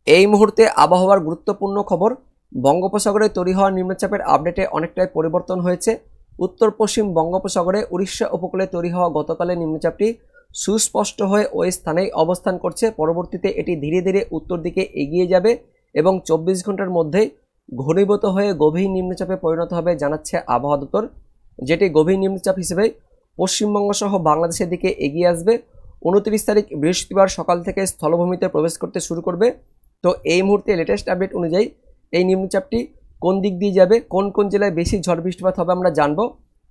এই মুহূর্তে আবহাওয়ার গুরুত্বপূর্ণ খবর। বঙ্গোপসাগরে তৈরি হওয়া নিম্নচাপের আপডেটে অনেকটাই পরিবর্তন হয়েছে। উত্তর পশ্চিম বঙ্গোপসাগরে উড়িষ্যা উপকূলে তৈরি হওয়া গতকালের নিম্নচাপটি সুস্পষ্ট হয়ে ওই স্থানেই অবস্থান করছে। পরবর্তীতে এটি ধীরে ধীরে উত্তর দিকে এগিয়ে যাবে এবং 24 ঘন্টার মধ্যেই ঘনীভূত হয়ে গভীর নিম্নচাপে পরিণত হবে জানাচ্ছে আবহাওয়া দপ্তর, যেটি গভীর নিম্নচাপ হিসেবে পশ্চিমবঙ্গ সহ বাংলাদেশের দিকে এগিয়ে আসবে। 29 তারিখ বৃহস্পতিবার সকাল থেকে স্থলভূমিতে প্রবেশ করতে শুরু করবে। তো এই মুহূর্তে লেটেস্ট আপডেট অনুযায়ী এই নিম্নচাপটি কোন দিক দিয়ে যাবে, কোন কোন জেলায় বেশি ঝড় বৃষ্টিপাত হবে আমরা জানবো।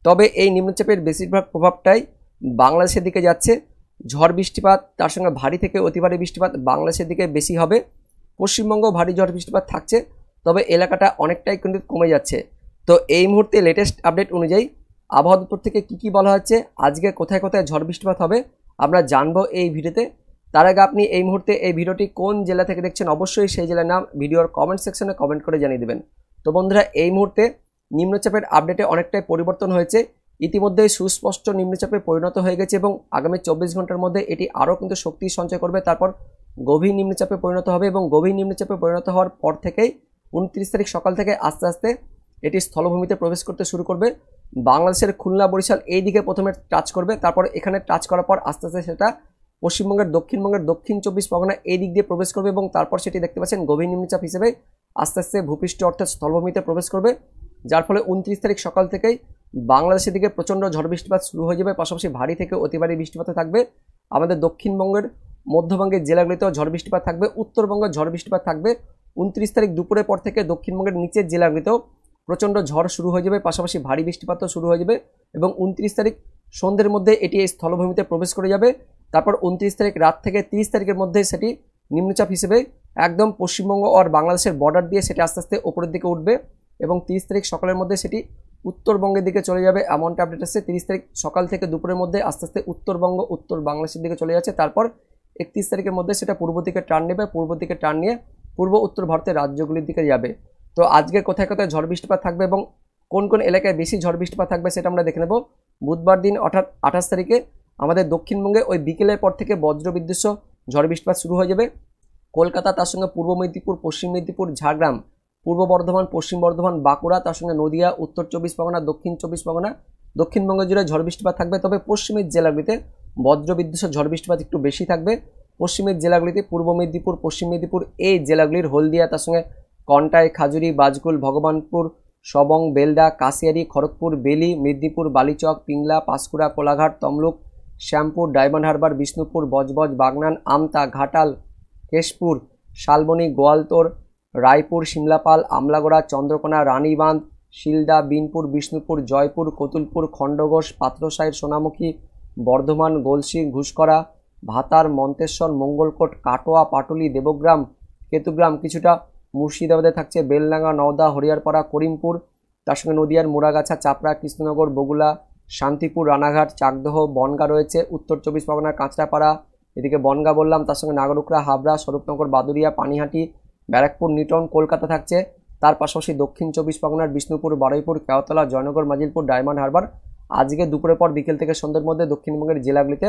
তবে এই নিম্নচাপের বেশিরভাগ প্রভাবটাই বাংলাদেশের দিকে যাচ্ছে। ঝড় বৃষ্টিপাত তার সঙ্গে ভারী থেকে অতি ভারী বৃষ্টিপাত বাংলাদেশের দিকে বেশি হবে। পশ্চিমবঙ্গ ভারী ঝড় বৃষ্টিপাত থাকছে, তবে এলাকাটা অনেকটাই কিন্তু কমে যাচ্ছে। তো এই মুহূর্তে লেটেস্ট আপডেট অনুযায়ী আবহাওয়া দপ্তর থেকে কী বলা হচ্ছে, আজকে কোথায় কোথায় ঝড় বৃষ্টিপাত হবে আমরা জানবো এই ভিডিওতে। তার আগে আপনি এই মুহূর্তে এই ভিডিওটি কোন জেলা থেকে দেখছেন অবশ্যই সেই জেলার নাম ভিডিওর কমেন্ট সেকশনে কমেন্ট করে জানিয়ে দেবেন। তো বন্ধুরা, এই মুহূর্তে নিম্নচাপের আপডেটে অনেকটাই পরিবর্তন হয়েছে। ইতিমধ্যেই সুস্পষ্ট নিম্নচাপে পরিণত হয়ে গেছে এবং আগামী 24 ঘন্টার মধ্যে এটি আরও কিন্তু শক্তি সঞ্চয় করবে, তারপর গভীর নিম্নচাপে পরিণত হবে এবং গভীর নিম্নচাপে পরিণত হওয়ার পর থেকেই 29 তারিখ সকাল থেকে আস্তে আস্তে এটি স্থলভূমিতে প্রবেশ করতে শুরু করবে। বাংলাদেশের খুলনা বরিশাল এই দিকে প্রথমে টাচ করবে, তারপর এখানে টাচ করার পর আস্তে আস্তে সেটা পশ্চিমবঙ্গের দক্ষিণবঙ্গের দক্ষিণ 24 পরগনা এই দিক দিয়ে প্রবেশ করবে এবং তারপর সেটি দেখতে পাচ্ছেন গভীর নিম্নচাপ হিসেবে আস্তে আস্তে ভূপৃষ্ঠ অর্থাৎ স্থলভূমিতে প্রবেশ করবে, যার ফলে 29 তারিখ সকাল থেকেই বাংলাদেশের দিকে প্রচণ্ড ঝড় বৃষ্টিপাত শুরু হয়ে যাবে। পাশাপাশি ভারী থেকে অতি ভারী বৃষ্টিপাত থাকবে। আমাদের দক্ষিণবঙ্গের মধ্যবঙ্গের জেলাগুলিতেও ঝড় বৃষ্টিপাত থাকবে, উত্তরবঙ্গের ঝড় বৃষ্টিপাত থাকবে। 29 তারিখ দুপুরের পর থেকে দক্ষিণবঙ্গের নিচের জেলাগুলিতেও প্রচণ্ড ঝড় শুরু হয়ে যাবে, পাশাপাশি ভারী বৃষ্টিপাতও শুরু হয়ে যাবে এবং 29 তারিখ সন্ধ্যের মধ্যে এটি এই স্থলভূমিতে প্রবেশ করে যাবে। তারপর 29 তারিখ রাত থেকে 30 তারিখের মধ্যে সেটি নিম্নচাপ হিসেবে একদম পশ্চিমবঙ্গ আর বাংলাদেশের বর্ডার দিয়ে সেটি আস্তে আস্তে ওপরের দিকে উঠবে এবং 30 তারিখ সকালের মধ্যে সেটি উত্তরবঙ্গের দিকে চলে যাবে এমনটা আপডেট আসছে। 30 তারিখ সকাল থেকে দুপুরের মধ্যে আস্তে আস্তে উত্তরবঙ্গ উত্তর বাংলাদেশের দিকে চলে যাচ্ছে। তারপর 31 তারিখের মধ্যে সেটা পূর্ব দিকে টার্ন নেবে, পূর্ব দিকে টার্ন নিয়ে পূর্ব উত্তর ভারতের রাজ্যগুলির দিকে যাবে। তো আজকে কোথায় কোথায় ঝড় বৃষ্টিপাত থাকবে এবং কোন কোন এলাকায় বেশি ঝড় বৃষ্টিপাত থাকবে সেটা আমরা দেখে নেব। বুধবার দিন অর্থাৎ 28 তারিখে আমাদের দক্ষিণবঙ্গে ওই বিকেলের পর থেকে বজ্রবিদ্যুৎ সহ ঝড় বৃষ্টিপাত শুরু হয়ে যাবে। কলকাতা, তার সঙ্গে পূর্ব মেদিনীপুর, পশ্চিম মেদিনীপুর, ঝাড়গ্রাম, পূর্ব বর্ধমান, পশ্চিম বর্ধমান, বাঁকুড়া, তার সঙ্গে নদিয়া, উত্তর 24 পরগনা, দক্ষিণ 24 পরগনা, দক্ষিণবঙ্গ জুড়ে ঝড় বৃষ্টিপাত থাকবে। তবে পশ্চিমের জেলাগুলিতে বজ্রবিদ্যুৎ সহ ঝড় বৃষ্টিপাত একটু বেশি থাকবে। পশ্চিমের জেলাগুলিতে পূর্ব মেদিনীপুর, পশ্চিম মেদিনীপুর এই জেলাগুলির হলদিয়া, তার সঙ্গে কন্টাই, খাজুরি, বাজকুল, ভগবানপুর, সবং, বেলডা, কাশিয়ারি, খড়গপুর, বেলি, মেদিনীপুর, বালিচক, পিংলা, পাঁশকুড়া, কোলাঘাট, তমলুক, শ্যামপুর, ডায়মন্ড হারবার, বিষ্ণুপুর, বজবজ, বাগনান, আমতা, ঘাটাল, কেশপুর, শালবনী, গোয়ালতোড়, রায়পুর, শিমলাপাল, আমলাগোড়া, চন্দ্রকোনা, রানীবাঁধ, শিলদা, বিনপুর, বিষ্ণুপুর, জয়পুর, কতুলপুর, খণ্ডঘোষ, পাত্রসাহের, সোনামুখী, বর্ধমান, গলসি, ঘুষকরা, ভাতার, মন্তেশ্বর, মঙ্গলকোট, কাটোয়া, পাটুলি, দেবগ্রাম, কেতুগ্রাম, কিছুটা মুর্শিদাবাদে থাকছে বেলডাঙ্গা, নওদা, হরিয়ারপাড়া, করিমপুর, তার সঙ্গে নদিয়ার মুরাগাছা, চাপড়া, কৃষ্ণনগর, বগুলা, শান্তিপুর, রানাঘাট, চাকদহ, বনগা রয়েছে, উত্তর 24 পরগনার কাঁচরাপাড়া, এদিকে বনগা বললাম, তার সঙ্গে নাগরুকরা, হাবড়া, স্বরূপনগর, বাদুরিয়া, পানিহাটি, ব্যারাকপুর, নিটন, কলকাতা থাকছে। তার পাশাপাশি দক্ষিণ 24 পরগনার বিষ্ণুপুর, বারুইপুর, কেওতলা, জয়নগর, মাজিলপুর, ডায়মন্ড হারবার। আজকে দুপুরের পর বিকেল থেকে সন্ধ্যের মধ্যে দক্ষিণবঙ্গের জেলাগুলিতে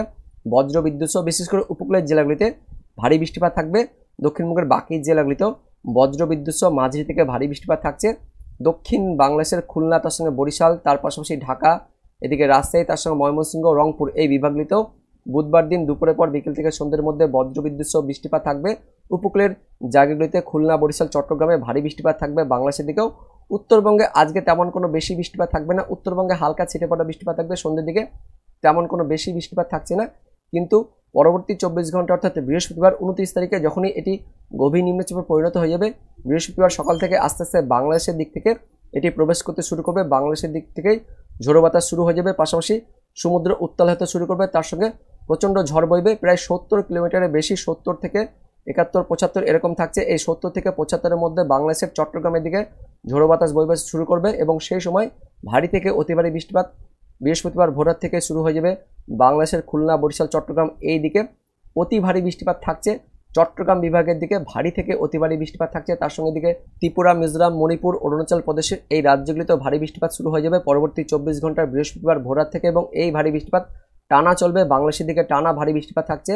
বজ্রবিদ্যুৎ সহ বিশেষ করে উপকূলের জেলাগুলিতে ভারী বৃষ্টিপাত থাকবে। দক্ষিণবঙ্গের বাকি জেলাগুলিতেও বজ্রবিদ্যুৎ সহ মাঝারি থেকে ভারী বৃষ্টিপাত থাকছে। দক্ষিণ বাংলাদেশের খুলনা, তার সঙ্গে বরিশাল, তার পাশাপাশি ঢাকা, এদিকে রাজশাহী, তার সঙ্গে ময়মনসিংহ, রংপুর এই বিভাগগুলিতেও বুধবার দিন দুপুরের পর বিকেল থেকে সন্ধ্যের মধ্যে বজ্রবিদ্যুৎ সহ বৃষ্টিপাত থাকবে। উপকূলের জায়গাগুলিতে খুলনা, বরিশাল, চট্টগ্রামে ভারী বৃষ্টিপাত থাকবে। বাংলাদেশের দিকেও উত্তরবঙ্গে আজকে তেমন কোনো বেশি বৃষ্টিপাত থাকবে না। উত্তরবঙ্গে হালকা ছিটেফোঁটা বৃষ্টিপাত থাকবে সন্ধ্যের দিকে, তেমন কোনো বেশি বৃষ্টিপাত থাকছে না। কিন্তু পরবর্তী 24 ঘন্টা অর্থাৎ বৃহস্পতিবার 29 তারিখে যখনই এটি গভীর নিম্নচাপে পরিণত হয়ে যাবে, বৃহস্পতিবার সকাল থেকে আস্তে আস্তে বাংলাদেশের দিক থেকে এটি প্রবেশ করতে শুরু করবে। বাংলাদেশের দিক থেকেই ঝোড়ো বাতাস শুরু হয়ে যাবে, পাশাপাশি সমুদ্র উত্তাল হতে শুরু করবে, তার সঙ্গে প্রচণ্ড ঝড় বইবে। প্রায় 70 কিলোমিটারের বেশি, 70 থেকে 71, 75 এরকম থাকছে। এই 70 থেকে 75-এর মধ্যে বাংলাদেশের চট্টগ্রামের দিকে ঝোড়ো বাতাস বইবে শুরু করবে এবং সেই সময় ভারী থেকে অতি ভারী বৃষ্টিপাত বৃহস্পতিবার ভোররাত থেকে শুরু হয়ে যাবে। বাংলাদেশের খুলনা, বরিশাল, চট্টগ্রাম এই দিকে অতি ভারী বৃষ্টিপাত থাকছে। চট্টগ্রাম বিভাগের দিকে ভারী থেকে অতি ভারী বৃষ্টিপাত থাকছে। তার সঙ্গে দিকে ত্রিপুরা, মিজোরাম, মণিপুর, অরুণাচল প্রদেশের এই রাজ্যগুলিতেও ভারী বৃষ্টিপাত শুরু হয়ে যাবে পরবর্তী 24 ঘন্টার বৃহস্পতিবার ভোররাত থেকে এবং এই ভারী বৃষ্টিপাত টানা চলবে। বাংলাদেশের দিকে টানা ভারী বৃষ্টিপাত থাকছে।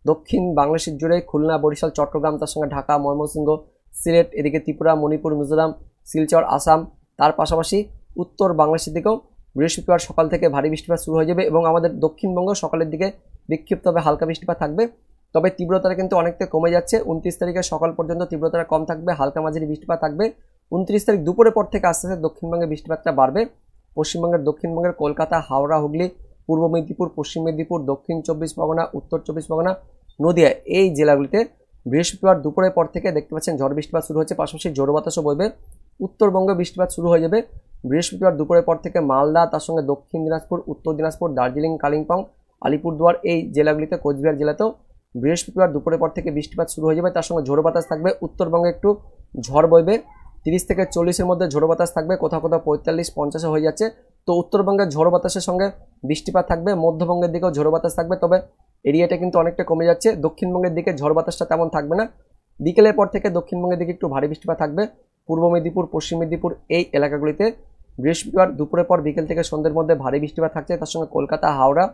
দক্ষিণ বাংলাদেশের জুড়ে খুলনা, বরিশাল, চট্টগ্রাম, তার সঙ্গে ঢাকা, ময়মনসিংহ, সিলেট, এদিকে ত্রিপুরা, মণিপুর, মিজোরাম, শিলচর, আসাম, তার পাশাপাশি উত্তর বাংলাদেশের দিকেও বৃহস্পতিবার সকাল থেকে ভারী বৃষ্টিপাত শুরু হয়ে যাবে এবং আমাদের দক্ষিণবঙ্গ সকালের দিকে বিক্ষিপ্তভাবে হালকা বৃষ্টিপাত থাকবে। তবে তীব্রতাটা কিন্তু অনেকটা কমে যাচ্ছে। 29 তারিখে সকাল পর্যন্ত তীব্রতাটা কম থাকবে, হালকা মাঝারি বৃষ্টিপাত থাকবে। 29 তারিখ দুপুরের পর থেকে আস্তে আস্তে দক্ষিণবঙ্গে বৃষ্টিপাতটা বাড়বে। পশ্চিমবঙ্গের দক্ষিণবঙ্গের কলকাতা, হাওড়া, হুগলি, পূর্ব মেদিনীপুর, পশ্চিম মেদিনীপুর, দক্ষিণ 24 পরগনা, উত্তর 24 পরগনা, নদিয়া, এই জেলাগুলিতে বৃহস্পতিবার দুপুরের পর থেকে দেখতে পাচ্ছেন ঝড় বৃষ্টিপাত শুরু হচ্ছে, পাশাপাশি জোর বাতাসও বইবে। উত্তরবঙ্গে বৃষ্টিপাত শুরু হয়ে যাবে বৃহস্পতিবার দুপুরের পর থেকে। মালদা, তার সঙ্গে দক্ষিণ দিনাজপুর, উত্তর দিনাজপুর, দার্জিলিং, কালিম্পং, আলিপুরদুয়ার, এই জেলাগুলিতে, কোচবিহার জেলাতেও বৃহস্পতিবার দুপুরের পর থেকে বৃষ্টিপাত শুরু হয়ে যাবে। তার সঙ্গে ঝোড়ো বাতাস থাকবে। উত্তরবঙ্গে একটু ঝড় বইবে, 30 থেকে 40-এর মধ্যে ঝোড়ো বাতাস থাকবে, কোথাও কোথাও 45-50 হয়ে যাচ্ছে। তো উত্তরবঙ্গের ঝোড়ো বাতাসের সঙ্গে বৃষ্টিপাত থাকবে। মধ্যবঙ্গের দিকেও ঝোড়ো বাতাস থাকবে, তবে এরিয়াটা কিন্তু অনেকটা কমে যাচ্ছে। দক্ষিণবঙ্গের দিকে ঝড় বাতাসটা তেমন থাকবে না। বিকেলের পর থেকে দক্ষিণবঙ্গের দিকে একটু ভারী বৃষ্টিপাত থাকবে। পূর্ব মেদিনীপুর, পশ্চিম মেদিনীপুর, এই এলাকাগুলিতে বৃহস্পতিবার দুপুরের পর বিকেল থেকে সন্ধ্যের মধ্যে ভারী বৃষ্টিপাত থাকছে। তার সঙ্গে কলকাতা, হাওড়া,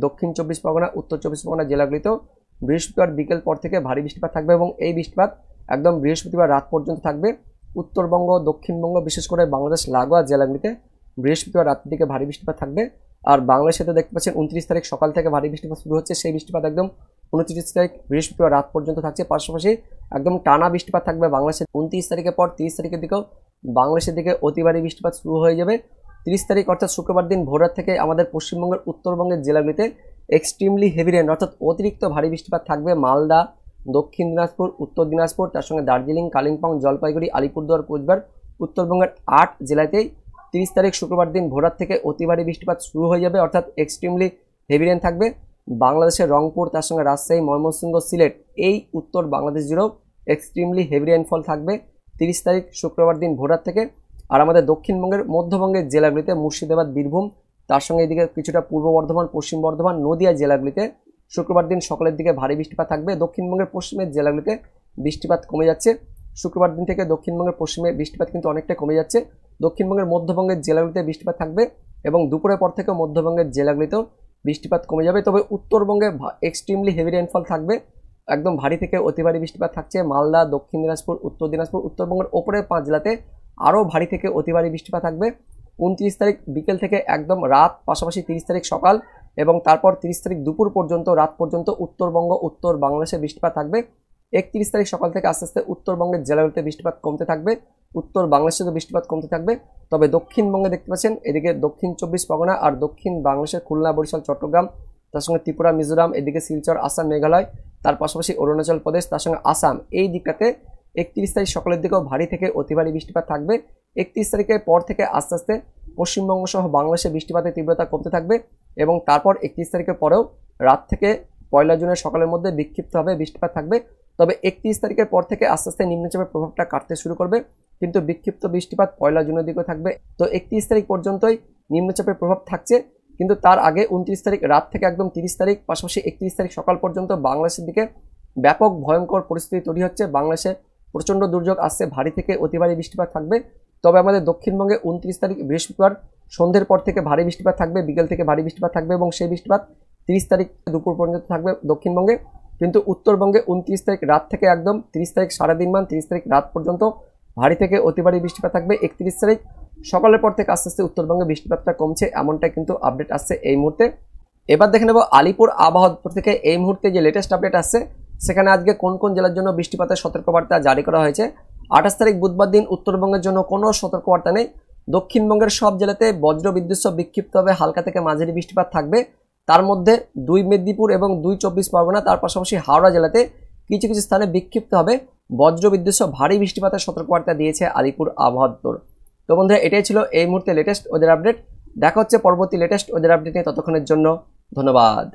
দক্ষিণ 24 পরগনা, উত্তর 24 পরগনা জেলাগুলিতেও বৃহস্পতিবার বিকেল পর থেকে ভারী বৃষ্টিপাত থাকবে এবং এই বৃষ্টিপাত একদম বৃহস্পতিবার রাত পর্যন্ত থাকবে। উত্তরবঙ্গ, দক্ষিণবঙ্গ, বিশেষ করে বাংলাদেশ লাগোয়া জেলাগুলিতে বৃহস্পতিবার রাতের দিকে ভারী বৃষ্টিপাত থাকবে। আর বাংলাদেশে তো দেখতে পাচ্ছেন 29 তারিখ সকাল থেকে ভারী বৃষ্টিপাত শুরু হচ্ছে, সেই বৃষ্টিপাত একদম 29 তারিখ বৃহস্পতিবার রাত পর্যন্ত থাকছে। পাশাপাশি একদম টানা বৃষ্টিপাত থাকবে বাংলাদেশে 29 তারিখের পর। 30 তারিখের দিকেও বাংলাদেশের দিকে অতি ভারী বৃষ্টিপাত শুরু হয়ে যাবে। 30 তারিখ অর্থাৎ শুক্রবার দিন ভোররাত থেকে আমাদের পশ্চিমবঙ্গের উত্তরবঙ্গের জেলাগুলিতে এক্সট্রিমলি হেভি রেন অর্থাৎ অতিরিক্ত ভারী বৃষ্টিপাত থাকবে। মালদা, দক্ষিণ দিনাজপুর, উত্তর দিনাজপুর, তার সঙ্গে দার্জিলিং, কালিম্পং, জলপাইগুড়ি, আলিপুরদুয়ার, কোচবিহার, উত্তরবঙ্গের 8 জেলাতেই 30 তারিখ শুক্রবার দিন ভোররাত থেকে অতি ভারী বৃষ্টিপাত শুরু হয়ে যাবে অর্থাৎ এক্সট্রিমলি হেভি রেন থাকবে। বাংলাদেশের রংপুর, তার সঙ্গে রাজশাহী, ময়মনসিংহ, সিলেট, এই উত্তর বাংলাদেশ জুড়েও এক্সট্রিমলি হেভি রেনফল থাকবে 30 তারিখ শুক্রবার দিন ভোররাত থেকে। আর আমাদের দক্ষিণবঙ্গের মধ্যবঙ্গের জেলাগুলিতে মুর্শিদাবাদ, বীরভূম, তার সঙ্গে এদিকে কিছুটা পূর্ব বর্ধমান, পশ্চিম বর্ধমান, নদিয়া জেলাগুলিতে শুক্রবার দিন সকালের দিকে ভারী বৃষ্টিপাত থাকবে। দক্ষিণবঙ্গের পশ্চিমের জেলাগুলিতে বৃষ্টিপাত কমে যাচ্ছে। শুক্রবার দিন থেকে দক্ষিণবঙ্গের পশ্চিমে বৃষ্টিপাত কিন্তু অনেকটা কমে যাচ্ছে। দক্ষিণবঙ্গের মধ্যবঙ্গের জেলাগুলিতে বৃষ্টিপাত থাকবে এবং দুপুরের পর থেকে মধ্যবঙ্গের জেলাগুলিতেও বৃষ্টিপাত কমে যাবে। তবে উত্তরবঙ্গে এক্সট্রিমলি হেভি রেনফল থাকবে, একদম ভারী থেকে অতি ভারী বৃষ্টিপাত থাকছে। মালদা, দক্ষিণ দিনাজপুর, উত্তর দিনাজপুর, উত্তরবঙ্গের ওপরের 5 জেলাতে আরও ভারী থেকে অতি ভারী বৃষ্টিপাত থাকবে 29 তারিখ বিকেল থেকে একদম রাত, পাশাপাশি 30 তারিখ সকাল এবং তারপর 30 তারিখ দুপুর পর্যন্ত, রাত পর্যন্ত উত্তরবঙ্গ, উত্তর বাংলাদেশে বৃষ্টিপাত থাকবে। 31 তারিখ সকাল থেকে আস্তে আস্তে উত্তরবঙ্গের জেলাগুলিতে বৃষ্টিপাত কমতে থাকবে, উত্তর বাংলাদেশে বৃষ্টিপাত কমতে থাকবে। তবে দক্ষিণবঙ্গে দেখতে পাচ্ছেন এদিকে দক্ষিণ 24 পরগনা আর দক্ষিণ বাংলাদেশের খুলনা, বরিশাল, চট্টগ্রাম, তার সঙ্গে ত্রিপুরা, মিজোরাম, এদিকে শিলচর, আসাম, মেঘালয়, তার পাশাপাশি অরুণাচল প্রদেশ, তার সঙ্গে আসাম, এই দিকটাতে 31 তারিখ সকালের দিকেও ভারী থেকে অতি ভারী বৃষ্টিপাত থাকবে। 31 তারিখের পর থেকে আস্তে আস্তে পশ্চিমবঙ্গ সহ বাংলাদেশে বৃষ্টিপাতের তীব্রতা কমতে থাকবে এবং তারপর 31 তারিখের পরেও রাত থেকে 1 জুনের সকালের মধ্যে বিক্ষিপ্তভাবে বৃষ্টিপাত থাকবে। তবে 31 তারিখের পর থেকে আস্তে আস্তে নিম্নচাপের প্রভাবটা কাটতে শুরু করবে, কিন্তু বিক্ষিপ্ত বৃষ্টিপাত 1 জুনের দিকেও থাকবে। তো 31 তারিখ পর্যন্তই নিম্নচাপের প্রভাব থাকছে, কিন্তু তার আগে 29 তারিখ রাত থেকে একদম 30 তারিখ, পাশাপাশি 31 তারিখ সকাল পর্যন্ত বাংলাদেশের দিকে ব্যাপক ভয়ঙ্কর পরিস্থিতি তৈরি হচ্ছে। বাংলাদেশে প্রচণ্ড দুর্যোগ আসছে, ভারী থেকে অতি ভারী বৃষ্টিপাত থাকবে। তবে আমাদের দক্ষিণবঙ্গে 29 তারিখ বৃহস্পতিবার সন্ধ্যের পর থেকে ভারী বৃষ্টিপাত থাকবে, বিকেল থেকে ভারী বৃষ্টিপাত থাকবে এবং সেই বৃষ্টিপাত 30 তারিখ দুপুর পর্যন্ত থাকবে দক্ষিণবঙ্গে। কিন্তু উত্তরবঙ্গে 29 তারিখ রাত থেকে একদম 30 তারিখ সারাদিন মান 30 তারিখ রাত পর্যন্ত ভারী থেকে অতি ভারী বৃষ্টিপাত থাকবে। 31 তারিখ সকালের পর থেকে আস্তে আস্তে উত্তরবঙ্গে বৃষ্টিপাতটা কমছে, এমনটাই কিন্তু আপডেট আসছে এই মুহূর্তে। এবার দেখে নেব আলিপুর আবহাওয়া দপ্তর থেকে এই মুহূর্তে যে লেটেস্ট আপডেট আসছে, সেখানে আজকে কোন কোন জেলার জন্য বৃষ্টিপাতের সতর্কবার্তা জারি করা হয়েছে। 28 তারিখ বুধবার দিন উত্তরবঙ্গের জন্য কোনো সতর্কবার্তা নেই। দক্ষিণবঙ্গের সব জেলাতে বজ্রবিদ্যুৎ সহ বিক্ষিপ্তভাবে হালকা থেকে মাঝারি বৃষ্টিপাত থাকবে, তার মধ্যে 2 মেদিনীপুর এবং 2 24 পরগনা, তার পাশাপাশি হাওড়া জেলাতে কিছু কিছু স্থানে বিক্ষিপ্তভাবে বজ্রবিদ্যুৎ সহ ভারী বৃষ্টিপাতের সতর্কবার্তা দিয়েছে আলিপুর আবহাওয়া দপ্তর। তো বন্ধুরা, এটাই ছিল এই মুহূর্তে লেটেস্ট ওয়েদার আপডেট। দেখা হচ্ছে পরবর্তী লেটেস্ট ওয়েদার আপডেট নিয়ে, ততক্ষণের জন্য ধন্যবাদ।